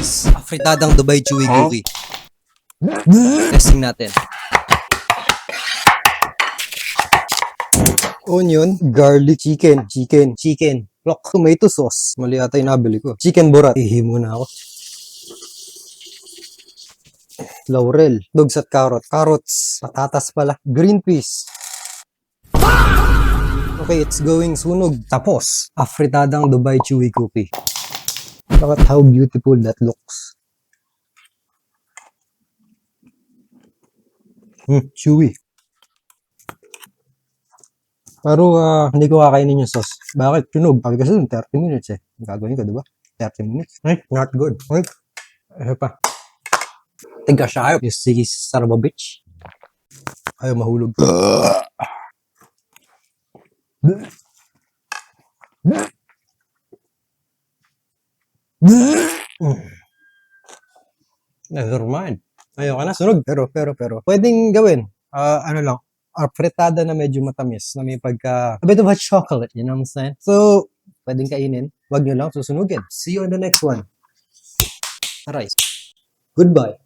Guys, afritadang Dubai Chewy Cookie. Testing natin. Onion, garlic, chicken, look, tomato sauce. Mali ata yung nabili ko. Chicken borat. Ihi muna ako. Laurel, dogs at carrots, patatas pala, green peas. Okay, it's going sunog. Tapos, afritadang Dubai Chewy Cookie. Look at how beautiful that looks. Chewy. Pero hindi ko kakainin yung sauce. Bakit? Tunog. Sabi kasi 30 minutes eh. Gagawin ko, di ba? 30 minutes. Ay, not good. Ay, ano pa? Tiga siya. You see, son of a bitch. Ayaw mahulog. Never mind. Ayaw ka na, sunog. Pero. Pwedeng gawin. Ano lang. Fritada na medyo matamis. Na may pagka, a bit of a chocolate, you know what I'm saying? So, pwedeng kainin. Wag nyo lang susunugin. See you on the next one. Aray. Goodbye.